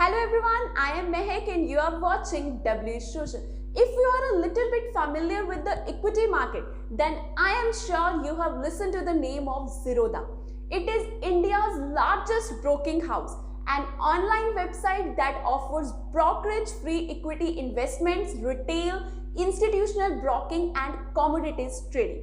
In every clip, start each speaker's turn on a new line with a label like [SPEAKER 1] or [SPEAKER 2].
[SPEAKER 1] Hello everyone, I am Mehak and you are watching W Social. If you are a little bit familiar with the equity market, then I am sure you have listened to the name of Zerodha. It is India's largest broking house, an online website that offers brokerage-free equity investments, retail, institutional broking and commodities trading.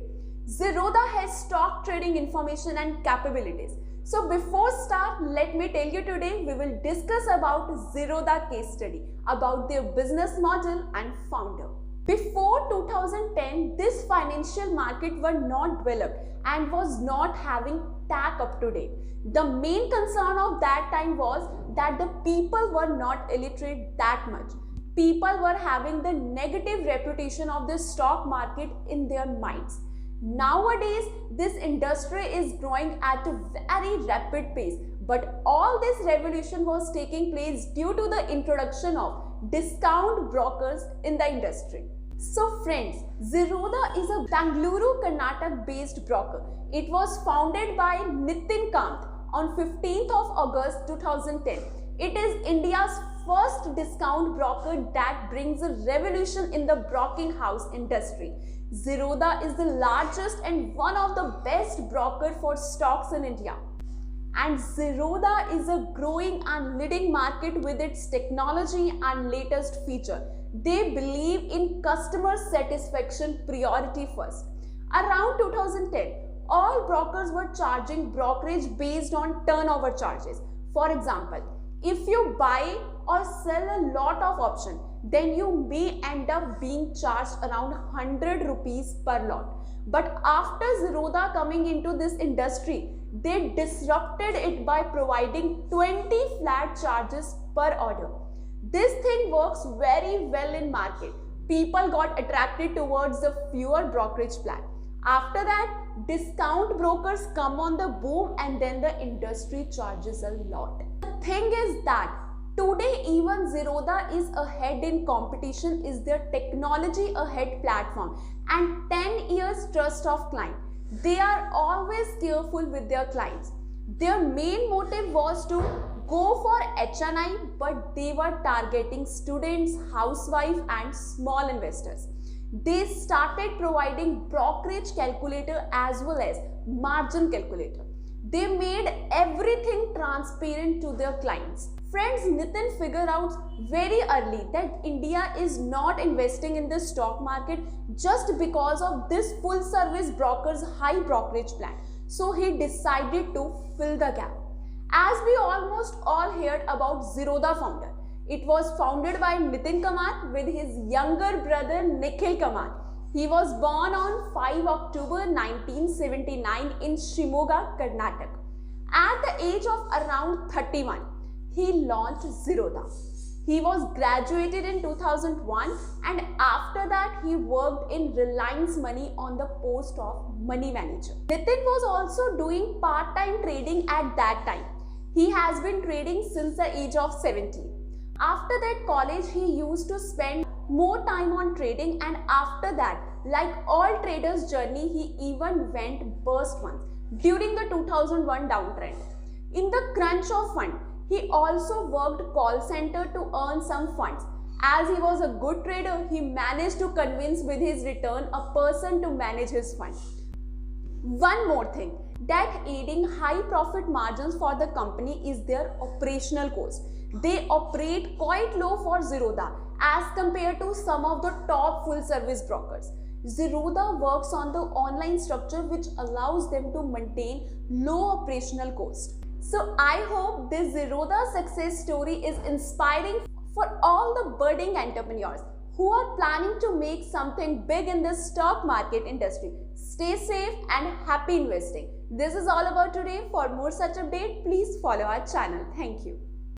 [SPEAKER 1] Zerodha has stock trading information and capabilities. So before start, let me tell you today we will discuss about Zerodha case study, about their business model and founder. Before 2010, this financial market were not developed and was not having tech up to date. The main concern of that time was that the people were not illiterate that much. People were having the negative reputation of the stock market in their minds. Nowadays, this industry is growing at a very rapid pace, but all this revolution was taking place due to the introduction of discount brokers in the industry. So friends, Zerodha is a Bangalore, Karnataka based broker. It was founded by Nitin Kant on 15th of August 2010. It is India's first discount broker that brings a revolution in the broking house industry. Zerodha is the largest and one of the best broker for stocks in India. And Zerodha is a growing and leading market with its technology and latest feature. They believe in customer satisfaction priority first. Around 2010, all brokers were charging brokerage based on turnover charges. For example, if you buy or sell a lot of options, then you may end up being charged around 100 rupees per lot. But after Zerodha coming into this industry, they disrupted it by providing 20 flat charges per order. This thing works very well in market. People got attracted towards the fewer brokerage plan. After that, discount brokers come on the boom and then the industry charges a lot. The thing is that today even Zerodha is ahead in competition, is their technology ahead platform and 10 years trust of client. They are always careful with their clients. Their main motive was to go for HNI, but they were targeting students, housewives and small investors. They started providing brokerage calculator as well as margin calculator. They made everything transparent to their clients. Friends, Nitin figured out very early that India is not investing in the stock market just because of this full service broker's high brokerage plan. So he decided to fill the gap. As we almost all heard about Zerodha founder, it was founded by Nitin Kamath with his younger brother Nikhil Kamath. He was born on 5 October 1979 in Shimoga, Karnataka. At the age of around 31, he launched Zerodha. He was graduated in 2001 and after that he worked in Reliance Money on the post of money manager. Nitin was also doing part-time trading at that time. He has been trading since the age of 17. After that college, he used to spend more time on trading and after that, like all traders' journey, he even went burst once during the 2001 downtrend. In the crunch of fund, he also worked call center to earn some funds. As he was a good trader, he managed to convince with his return a person to manage his fund. One more thing, that aiding high profit margins for the company is their operational cost. They operate quite low for Zerodha as compared to some of the top full service brokers. Zerodha works on the online structure which allows them to maintain low operational cost. So I hope this Zerodha success story is inspiring for all the budding entrepreneurs who are planning to make something big in the stock market industry. Stay safe and happy investing. This is all about today. For more such update, please follow our channel. Thank you.